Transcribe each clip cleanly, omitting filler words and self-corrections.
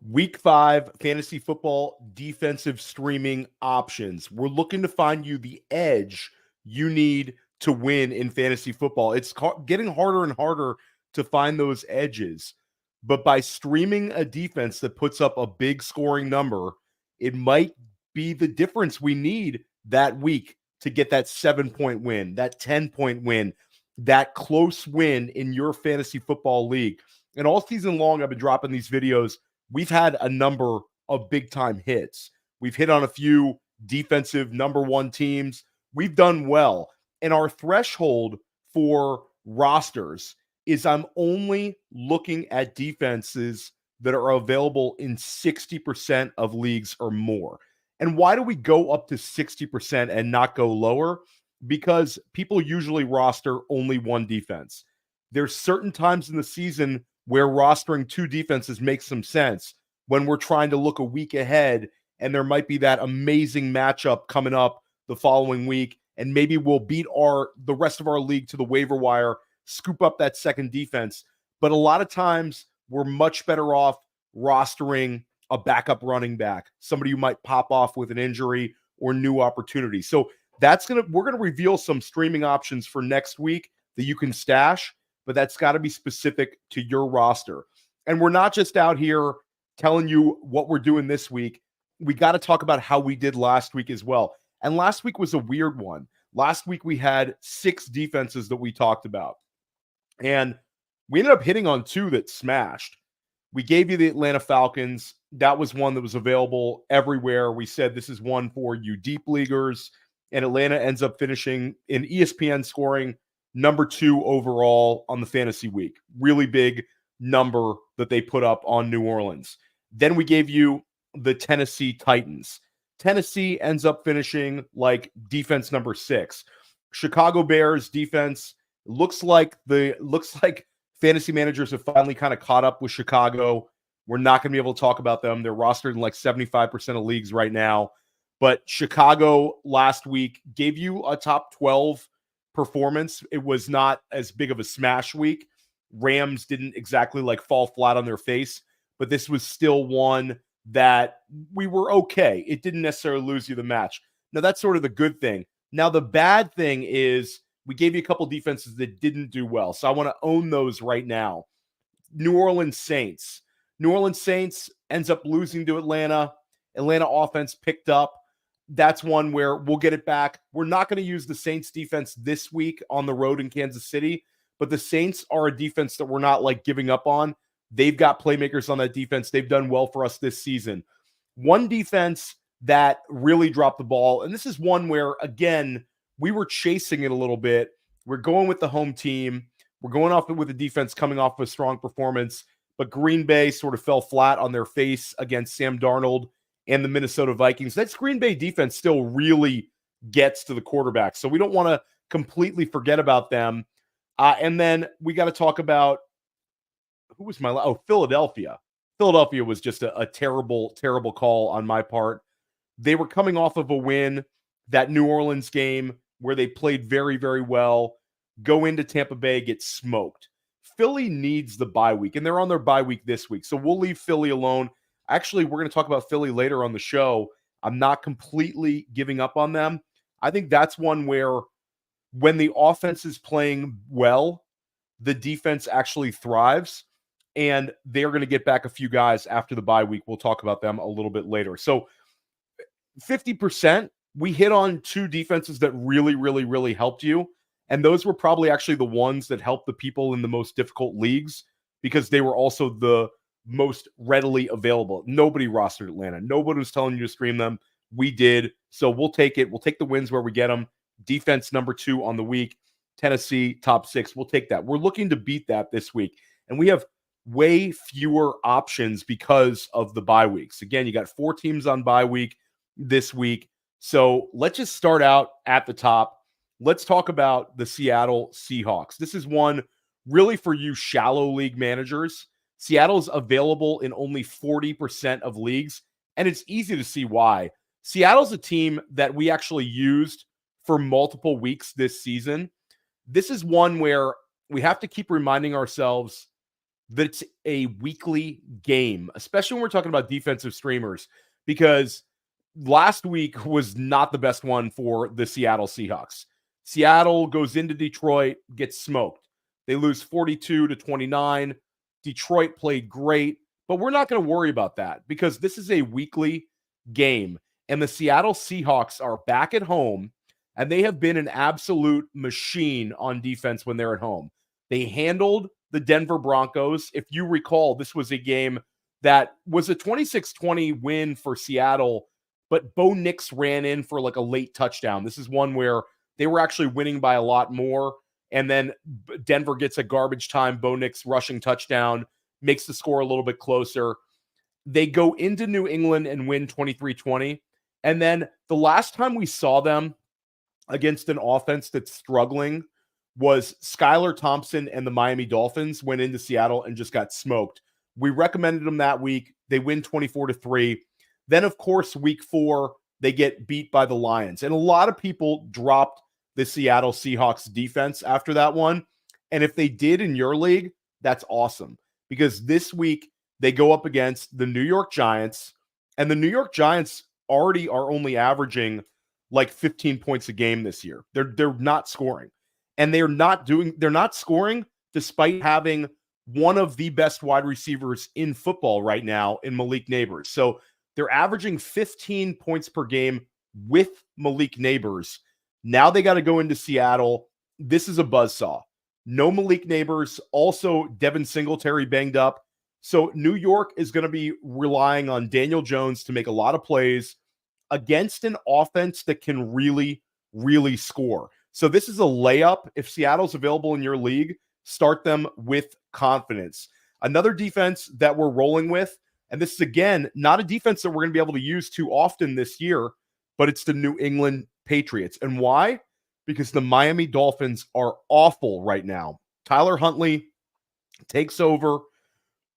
Week 5 fantasy football defensive streaming options. We're looking to find you the edge you need to win in fantasy football. It's getting harder and harder to find those edges. But by streaming a defense that puts up a big scoring number, it might be the difference we need that week to get that 7-point win, that 10-point win, that close win in your fantasy football league. And all season long, I've been dropping these videos. We've had a number of big-time hits. We've hit on a few defensive number one teams. We've done well. And our threshold for rosters is I'm only looking at defenses that are available in 60% of leagues or more. And why do we go up to 60% and not go lower? Because people usually roster only one defense. There's certain times in the season where rostering two defenses makes some sense when we're trying to look a week ahead and there might be that amazing matchup coming up the following week, and maybe we'll beat the rest of our league to the waiver wire, scoop up that second defense. But a lot of times we're much better off rostering a backup running back, somebody who might pop off with an injury or new opportunity. So we're gonna reveal some streaming options for next week that you can stash, but that's got to be specific to your roster. And we're not just out here telling you what we're doing this week. We got to talk about how we did last week as well. And last week was a weird one. Last week we had 6 defenses that we talked about. And we ended up hitting on 2 that smashed. We gave you the Atlanta Falcons. That was one that was available everywhere. We said this is one for you deep leaguers. And Atlanta ends up finishing in ESPN scoring number 2 overall on the fantasy week. Really big number that they put up on New Orleans. Then we gave you the Tennessee Titans. Tennessee ends up finishing like defense number 6. Chicago Bears defense looks like fantasy managers have finally kind of caught up with Chicago. We're not going to be able to talk about them. They're rostered in like 75% of leagues right now. But Chicago last week gave you a top 12 performance. It was not as big of a smash week. Rams didn't exactly like fall flat on their face, but this was still one that we were okay. It didn't necessarily lose you the match. Now that's sort of the good thing. Now the bad thing is we gave you a couple defenses that didn't do well. So I want to own those right now. New Orleans Saints. New Orleans Saints ends up losing to Atlanta. Atlanta offense picked up. That's one where we'll get it back. We're not going to use the Saints defense this week on the road in Kansas City, but the Saints are a defense that we're not like giving up on. They've got playmakers on that defense. They've done well for us this season. One defense that really dropped the ball, and this is one where, again, we were chasing it a little bit. We're going with the home team. We're going off with the defense coming off of a strong performance, but Green Bay sort of fell flat on their face against Sam Darnold and the Minnesota Vikings. That Green Bay defense still really gets to the quarterback. So we don't want to completely forget about them. And then we got to talk about who was Philadelphia. Philadelphia was just a terrible, terrible call on my part. They were coming off of a win, that New Orleans game where they played very, very well, go into Tampa Bay, get smoked. Philly needs the bye week, and they're on their bye week this week. So we'll leave Philly alone. Actually, we're going to talk about Philly later on the show. I'm not completely giving up on them. I think that's one where when the offense is playing well, the defense actually thrives, and they're going to get back a few guys after the bye week. We'll talk about them a little bit later. So 50%, we hit on 2 defenses that really, really, really helped you. And those were probably actually the ones that helped the people in the most difficult leagues because they were also the most readily available. Nobody rostered Atlanta. Nobody was telling you to stream them. We did. So we'll take it. We'll take the wins where we get them. Defense number 2 on the week. Tennessee, top 6. We'll take that. We're looking to beat that this week. And we have way fewer options because of the bye weeks. Again, you got 4 teams on bye week this week. So let's just start out at the top. Let's talk about the Seattle Seahawks. This is one really for you shallow league managers. Seattle's available in only 40% of leagues, and it's easy to see why. Seattle's a team that we actually used for multiple weeks this season. This is one where we have to keep reminding ourselves that's a weekly game, especially when we're talking about defensive streamers, because last week was not the best one for the Seattle Seahawks. Seattle goes into Detroit, gets smoked. They lose 42-29. Detroit played great, but we're not going to worry about that because this is a weekly game. And the Seattle Seahawks are back at home, and they have been an absolute machine on defense when they're at home. They handled the Denver Broncos. If you recall, this was a game that was a 26-20 win for Seattle, but Bo Nix ran in for like a late touchdown. This is one where they were actually winning by a lot more, and then Denver gets a garbage time Bo Nix rushing touchdown, makes the score a little bit closer. They go into New England and win 23-20. And then the last time we saw them against an offense that's struggling was Skylar Thompson and the Miami Dolphins went into Seattle and just got smoked. We recommended them that week. They win 24-3. Then, of course, week 4, they get beat by the Lions. And a lot of people dropped the Seattle Seahawks defense after that one. And if they did in your league, that's awesome. Because this week, they go up against the New York Giants. And the New York Giants already are only averaging like 15 points a game this year. They're not scoring. And they're not scoring despite having one of the best wide receivers in football right now in Malik Nabers. So they're averaging 15 points per game with Malik Nabers. Now they got to go into Seattle. This is a buzzsaw. No Malik Nabers. Also, Devin Singletary banged up. So New York is going to be relying on Daniel Jones to make a lot of plays against an offense that can really, really score. So this is a layup. If Seattle's available in your league, start them with confidence. Another defense that we're rolling with, and this is, again, not a defense that we're going to be able to use too often this year, but it's the New England Patriots. And why? Because the Miami Dolphins are awful right now. Tyler Huntley takes over.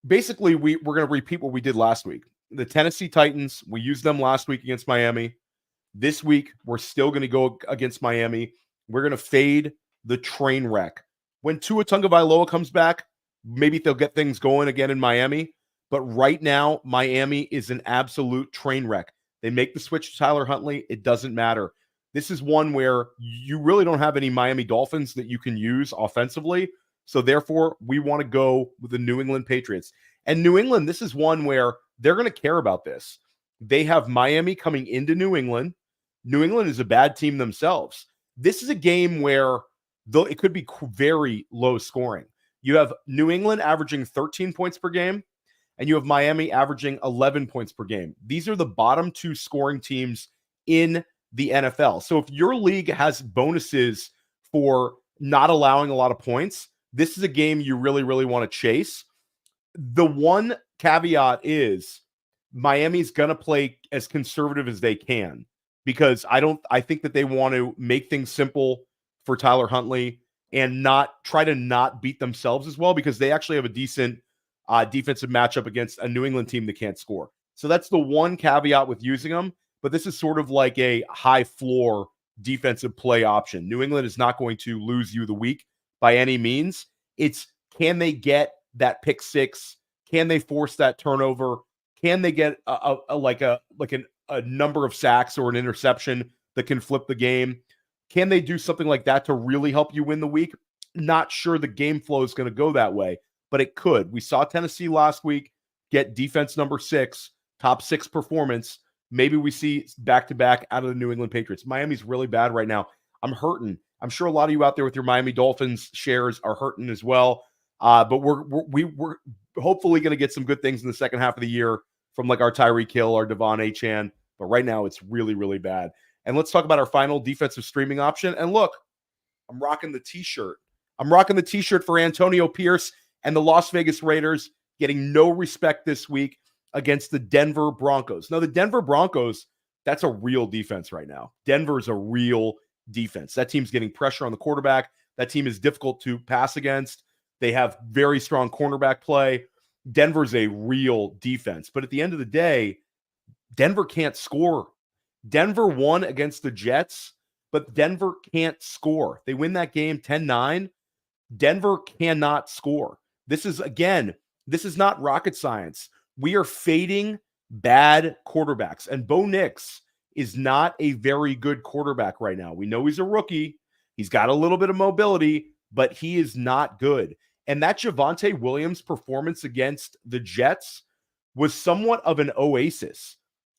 Basically, we're going to repeat what we did last week. The Tennessee Titans, we used them last week against Miami. This week, we're still going to go against Miami. We're going to fade the train wreck. When Tua Tagovailoa comes back, maybe they'll get things going again in Miami. But right now, Miami is an absolute train wreck. They make the switch to Tyler Huntley. It doesn't matter. This is one where you really don't have any Miami Dolphins that you can use offensively. So therefore, we want to go with the New England Patriots. And New England, this is one where they're going to care about this. They have Miami coming into New England. New England is a bad team themselves. This is a game where though it could be very low scoring. You have New England averaging 13 points per game, and you have Miami averaging 11 points per game. These are the bottom 2 scoring teams in the NFL. So if your league has bonuses for not allowing a lot of points, this is a game you really, really want to chase. The one caveat is Miami's going to play as conservative as they can because I think that they want to make things simple for Tyler Huntley and not try to not beat themselves as well because they actually have a decent defensive matchup against a New England team that can't score. So that's the one caveat with using them, but this is sort of like a high floor defensive play option. New England is not going to lose you the week by any means. It's can they get that pick six? Can they force that turnover? Can they get a number of sacks or an interception that can flip the game? Can they do something like that to really help you win the week? Not sure the game flow is going to go that way, but it could. We saw Tennessee last week get defense number 6, top 6 performance. Maybe we see back-to-back out of the New England Patriots. Miami's really bad right now. I'm hurting. I'm sure a lot of you out there with your Miami Dolphins shares are hurting as well. But we're hopefully going to get some good things in the second half of the year from like our Tyreek Hill, our Devon Achane. But right now it's really, really bad. And let's talk about our final defensive streaming option. And look, I'm rocking the t-shirt. I'm rocking the t-shirt for Antonio Pierce and the Las Vegas Raiders getting no respect this week against the Denver Broncos. Now, the Denver Broncos, that's a real defense right now. Denver's a real defense. That team's getting pressure on the quarterback. That team is difficult to pass against. They have very strong cornerback play. Denver's a real defense. But at the end of the day, Denver can't score. Denver won against the Jets, but Denver can't score. They win that game 10-9. Denver cannot score. This is, again, This is not rocket science. We are fading bad quarterbacks, and Bo Nix is not a very good quarterback right now. We know he's a rookie. He's got a little bit of mobility, but he is not good. And that Javonte Williams performance against the Jets was somewhat of an oasis.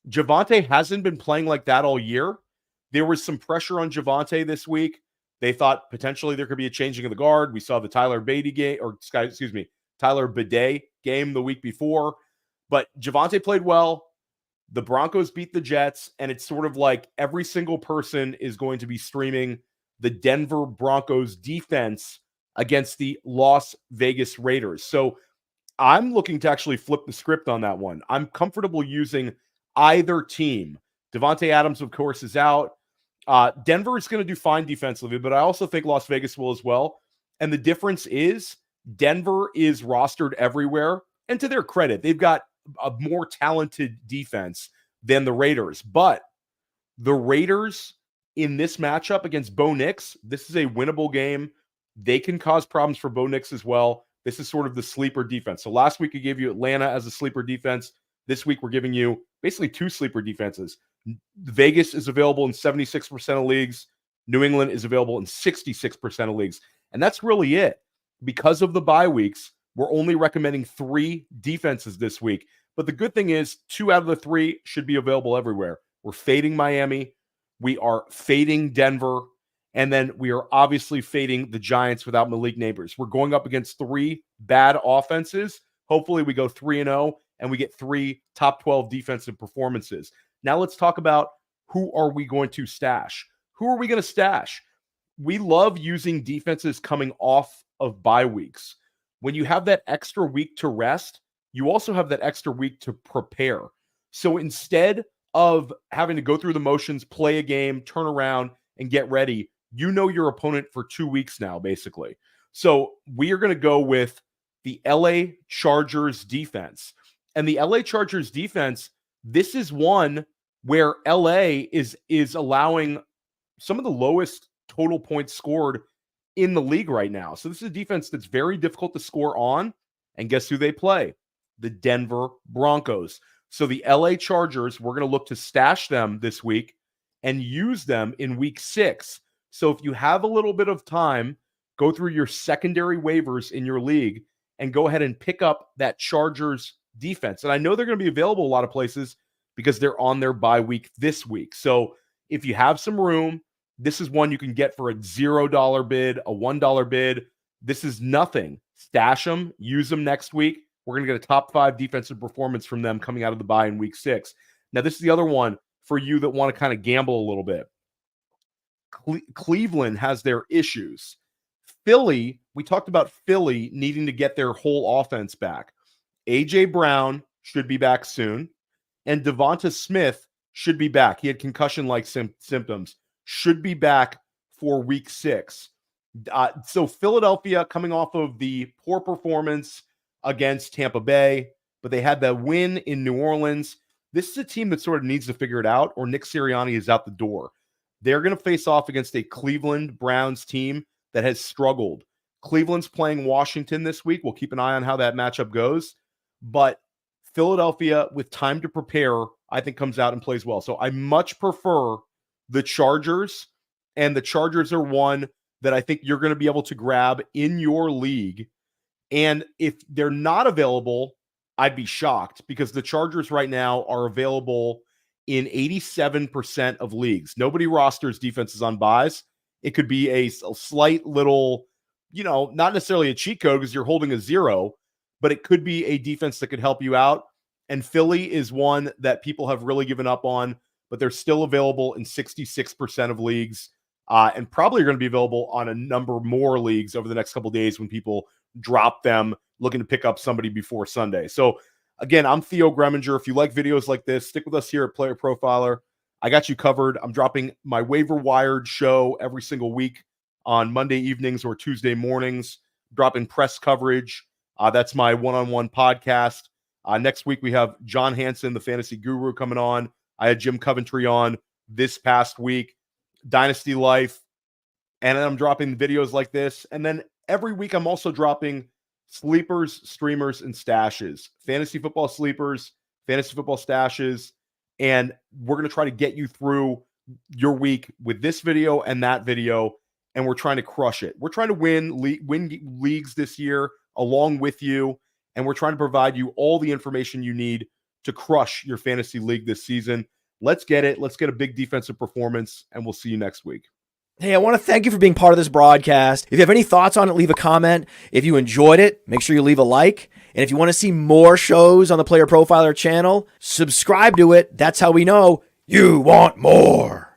Javonte hasn't been playing like that all year. There was some pressure on Javonte this week. They thought potentially there could be a changing of the guard. We saw the Tyler Bidet game the week before. But Javonte played well. The Broncos beat the Jets, and it's sort of like every single person is going to be streaming the Denver Broncos defense against the Las Vegas Raiders. So I'm looking to actually flip the script on that one. I'm comfortable using either team. Devontae Adams, of course, is out. Denver is going to do fine defensively, but I also think Las Vegas will as well. And the difference is Denver is rostered everywhere. And to their credit, they've got a more talented defense than the Raiders. But the Raiders in this matchup against Bo Nix, this is a winnable game. They can cause problems for Bo Nix as well. This is sort of the sleeper defense. So last week, I gave you Atlanta as a sleeper defense. This week, we're giving you basically two sleeper defenses. Vegas is available in 76% of leagues. New England is available in 66% of leagues. And that's really it. Because of the bye weeks, we're only recommending 3 defenses this week. But the good thing is 2 out of the 3 should be available everywhere. We're fading Miami. We are fading Denver. And then we are obviously fading the Giants without Malik Neighbors. We're going up against 3 bad offenses. Hopefully we go 3-0 and we get 3 top 12 defensive performances. Now let's talk about who are we going to stash? Who are we going to stash? We love using defenses coming off of bye weeks. When you have that extra week to rest, you also have that extra week to prepare. So instead of having to go through the motions, play a game, turn around, and get ready, you know your opponent for 2 weeks now, basically. So we are going to go with the LA Chargers defense. And the LA Chargers defense, this is one where LA is allowing some of the lowest total points scored in the league right now. So this is a defense that's very difficult to score on. And guess who they play? The Denver Broncos. So the LA Chargers, we're going to look to stash them this week and use them in week 6. So if you have a little bit of time, go through your secondary waivers in your league and go ahead and pick up that Chargers defense. And I know they're going to be available a lot of places because they're on their bye week this week. So if you have some room, this is one you can get for a $0 bid, a $1 bid. This is nothing. Stash them, use them next week. We're going to get a top 5 defensive performance from them coming out of the bye in week 6. Now, this is the other one for you that want to kind of gamble a little bit. Cleveland has their issues. Philly, we talked about Philly needing to get their whole offense back. A.J. Brown should be back soon, and Devonta Smith should be back. He had concussion-like symptoms. Should be back for week 6. So Philadelphia coming off of the poor performance against Tampa Bay, but they had that win in New Orleans. This is a team that sort of needs to figure it out, or Nick Sirianni is out the door. They're going to face off against a Cleveland Browns team that has struggled. Cleveland's playing Washington this week. We'll keep an eye on how that matchup goes. But Philadelphia, with time to prepare, I think comes out and plays well. So I much prefer the Chargers, and the Chargers are one that I think you're going to be able to grab in your league. And if they're not available, I'd be shocked because the Chargers right now are available in 87% of leagues. Nobody rosters defenses on buys. It could be a slight little, not necessarily a cheat code because you're holding a 0, but it could be a defense that could help you out. And Philly is one that people have really given up on, but they're still available in 66% of leagues, and probably going to be available on a number more leagues over the next couple of days when people drop them looking to pick up somebody before Sunday. So again, I'm Theo Gremminger. If you like videos like this, stick with us here at Player Profiler. I got you covered. I'm dropping my waiver wired show every single week on Monday evenings or Tuesday mornings, dropping press coverage. That's my one-on-one podcast. Next week, we have John Hansen, the fantasy guru, coming on. I had Jim Coventry on this past week, Dynasty Life. And then I'm dropping videos like this. And then every week, I'm also dropping sleepers, streamers, and stashes. Fantasy football sleepers, fantasy football stashes, and we're going to try to get you through your week with this video and that video, and we're trying to crush it. We're trying to win leagues this year along with you, and we're trying to provide you all the information you need to crush your fantasy league this season. Let's get it. Let's get a big defensive performance, and we'll see you next week. Hey, I want to thank you for being part of this broadcast. If you have any thoughts on it, leave a comment. If you enjoyed it, make sure you leave a like. And if you want to see more shows on the Player Profiler channel, subscribe to it. That's how we know you want more.